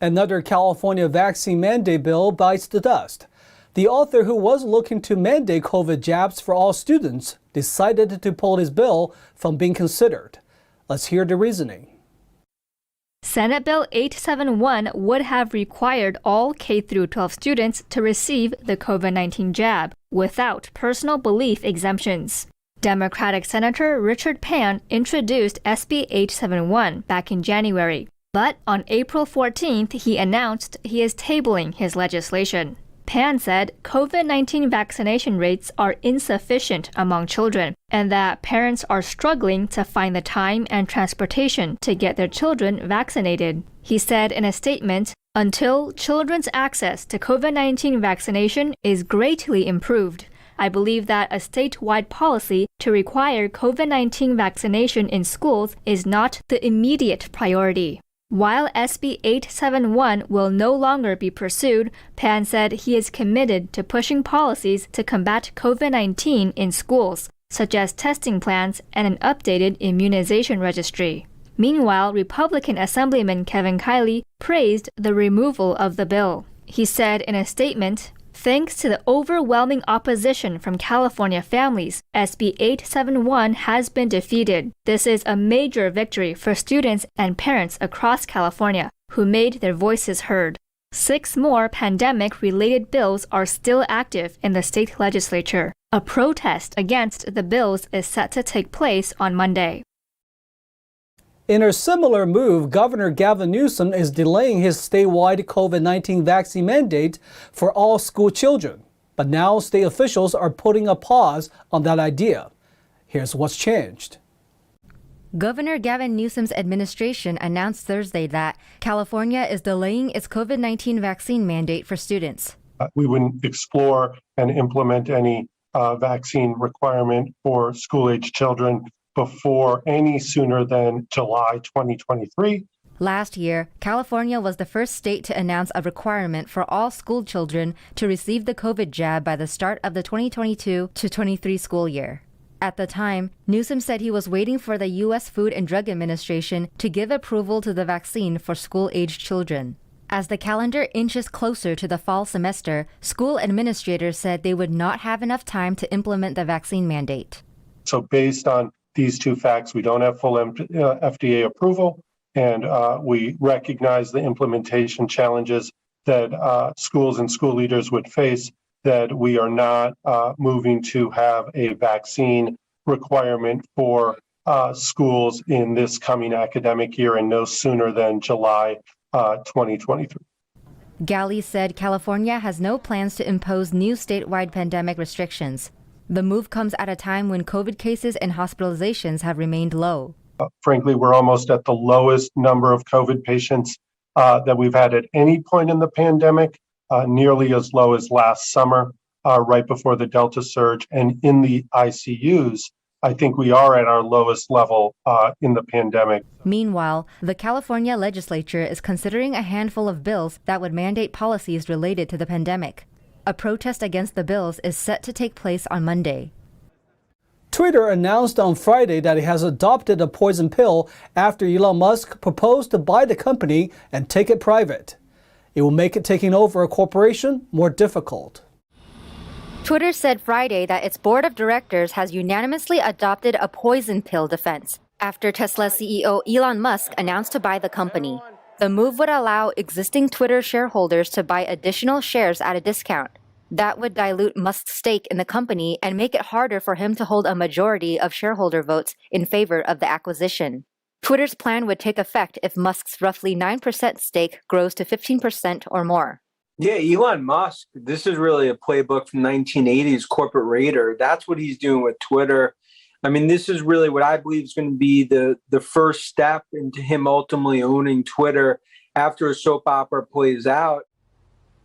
Another California vaccine mandate bill bites the dust. The author, who was looking to mandate COVID jabs for all students, decided to pull his bill from being considered. Let's hear the reasoning. Senate Bill 871 would have required all K-12 students to receive the COVID-19 jab without personal belief exemptions. Democratic Senator Richard Pan introduced SB 871 back in January, but on April 14th he announced he is tabling his legislation. Pan said COVID-19 vaccination rates are insufficient among children and that parents are struggling to find the time and transportation to get their children vaccinated. He said in a statement, "Until children's access to COVID-19 vaccination is greatly improved, I believe that a statewide policy to require COVID-19 vaccination in schools is not the immediate priority." While SB 871 will no longer be pursued, Pan said he is committed to pushing policies to combat COVID-19 in schools, such as testing plans and an updated immunization registry. Meanwhile, Republican Assemblyman Kevin Kiley praised the removal of the bill. He said in a statement, "Thanks to the overwhelming opposition from California families, SB 871 has been defeated. This is a major victory for students and parents across California who made their voices heard." 6 more pandemic-related bills are still active in the state legislature. A protest against the bills is set to take place on Monday. In a similar move, Governor Gavin Newsom is delaying his statewide COVID-19 vaccine mandate for all school children. But now state officials are putting a pause on that idea. Here's what's changed. Governor Gavin Newsom's administration announced Thursday that California is delaying its COVID-19 vaccine mandate for students. We wouldn't explore and implement any vaccine requirement for school-age children before any sooner than July 2023. Last year, California was the first state to announce a requirement for all school children to receive the COVID jab by the start of the 2022-23 school year. At the time, Newsom said he was waiting for the U.S. Food and Drug Administration to give approval to the vaccine for school-aged children. As the calendar inches closer to the fall semester, school administrators said they would not have enough time to implement the vaccine mandate. So based on these two facts, we don't have full FDA approval, and we recognize the implementation challenges that schools and school leaders would face, that we are not moving to have a vaccine requirement for schools in this coming academic year and no sooner than July 2023. Galley said California has no plans to impose new statewide pandemic restrictions. The move comes at a time when COVID cases and hospitalizations have remained low. Frankly, we're almost at the lowest number of COVID patients that we've had at any point in the pandemic, nearly as low as last summer, right before the Delta surge. And in the ICUs, I think we are at our lowest level in the pandemic. Meanwhile, the California legislature is considering a handful of bills that would mandate policies related to the pandemic. A protest against the bills is set to take place on Monday. Twitter announced on Friday that it has adopted a poison pill after Elon Musk proposed to buy the company and take it private. It will make it taking over a corporation more difficult. Twitter said Friday that its board of directors has unanimously adopted a poison pill defense after Tesla CEO Elon Musk announced to buy the company. The move would allow existing Twitter shareholders to buy additional shares at a discount. That would dilute Musk's stake in the company and make it harder for him to hold a majority of shareholder votes in favor of the acquisition. Twitter's plan would take effect if Musk's roughly 9% stake grows to 15% or more. Yeah, Elon Musk, this is really a playbook from 1980s corporate raider. That's what he's doing with Twitter. I mean, this is really what I believe is going to be the first step into him ultimately owning Twitter after a soap opera plays out.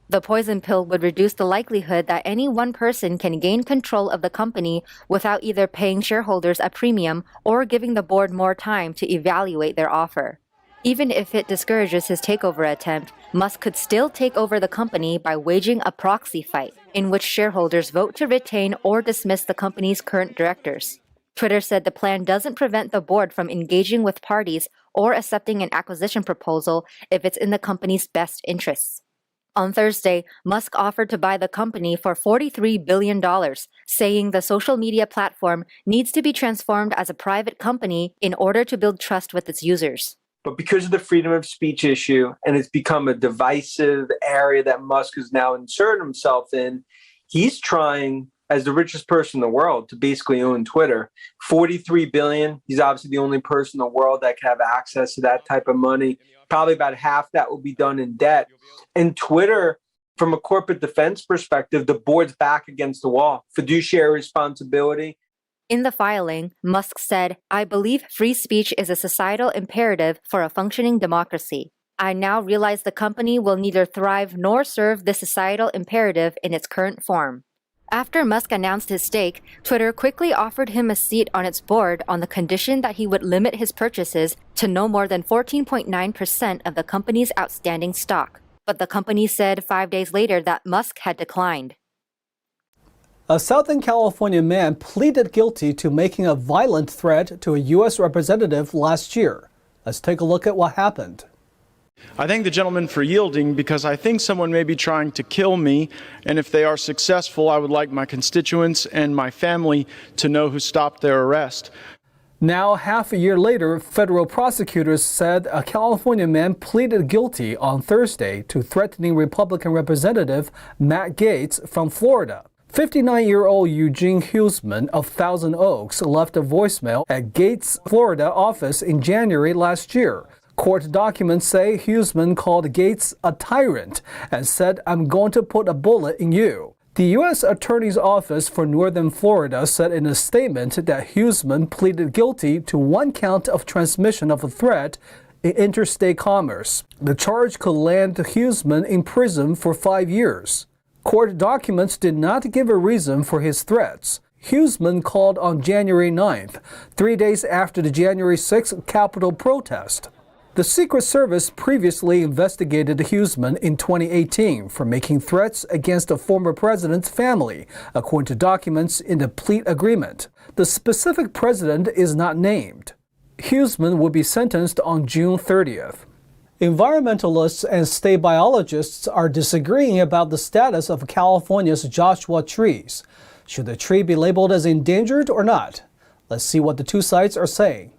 The poison pill would reduce the likelihood that any one person can gain control of the company without either paying shareholders a premium or giving the board more time to evaluate their offer. Even if it discourages his takeover attempt, Musk could still take over the company by waging a proxy fight, in which shareholders vote to retain or dismiss the company's current directors. Twitter said the plan doesn't prevent the board from engaging with parties or accepting an acquisition proposal if it's in the company's best interests. On Thursday, Musk offered to buy the company for $43 billion, saying the social media platform needs to be transformed as a private company in order to build trust with its users. But because of the freedom of speech issue, and it's become a divisive area that Musk has now inserted himself in, he's trying, as the richest person in the world, to basically own Twitter. $43 billion. He's obviously the only person in the world that can have access to that type of money. Probably about half that will be done in debt. And Twitter, from a corporate defense perspective, the board's back against the wall. Fiduciary responsibility. In the filing, Musk said, "I believe free speech is a societal imperative for a functioning democracy. I now realize the company will neither thrive nor serve this societal imperative in its current form." After Musk announced his stake, Twitter quickly offered him a seat on its board on the condition that he would limit his purchases to no more than 14.9% of the company's outstanding stock. But the company said 5 days later that Musk had declined. A Southern California man pleaded guilty to making a violent threat to a U.S. representative last year. Let's take a look at what happened. I thank the gentleman for yielding because I think someone may be trying to kill me, and if they are successful, I would like my constituents and my family to know who stopped their arrest. Now, half a year later, federal prosecutors said a California man pleaded guilty on Thursday to threatening Republican Representative Matt Gaetz from Florida. 59-year-old Eugene Huseman of Thousand Oaks left a voicemail at Gaetz' Florida office in January last year. Court documents say Huseman called Gaetz a tyrant and said, "I'm going to put a bullet in you." The U.S. Attorney's Office for Northern Florida said in a statement that Huseman pleaded guilty to one count of transmission of a threat in interstate commerce. The charge could land Huseman in prison for 5 years. Court documents did not give a reason for his threats. Huseman called on January 9th, 3 days after the January 6th Capitol protest. The Secret Service previously investigated Huseman in 2018 for making threats against a former president's family, according to documents in the plea agreement. The specific president is not named. Huseman will be sentenced on June 30th. Environmentalists and state biologists are disagreeing about the status of California's Joshua trees. Should the tree be labeled as endangered or not? Let's see what the two sides are saying.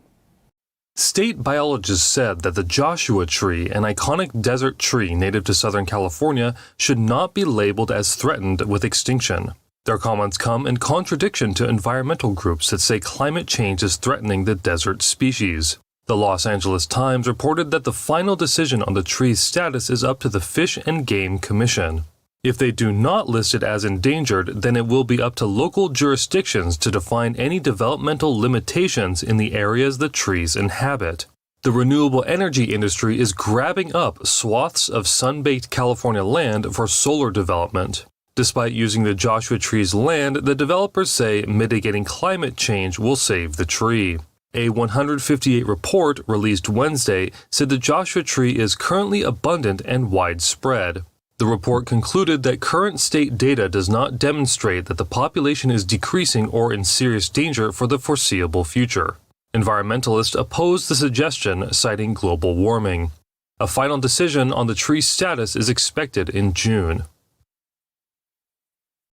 State biologists said that the Joshua tree, an iconic desert tree native to Southern California, should not be labeled as threatened with extinction. Their comments come in contradiction to environmental groups that say climate change is threatening the desert species. The Los Angeles Times reported that the final decision on the tree's status is up to the Fish and Game Commission. If they do not list it as endangered, then it will be up to local jurisdictions to define any developmental limitations in the areas the trees inhabit. The renewable energy industry is grabbing up swaths of sun-baked California land for solar development. Despite using the Joshua tree's land, the developers say mitigating climate change will save the tree. A 158 report released Wednesday said the Joshua tree is currently abundant and widespread. The report concluded that current state data does not demonstrate that the population is decreasing or in serious danger for the foreseeable future. Environmentalists opposed the suggestion, citing global warming. A final decision on the tree's status is expected in June.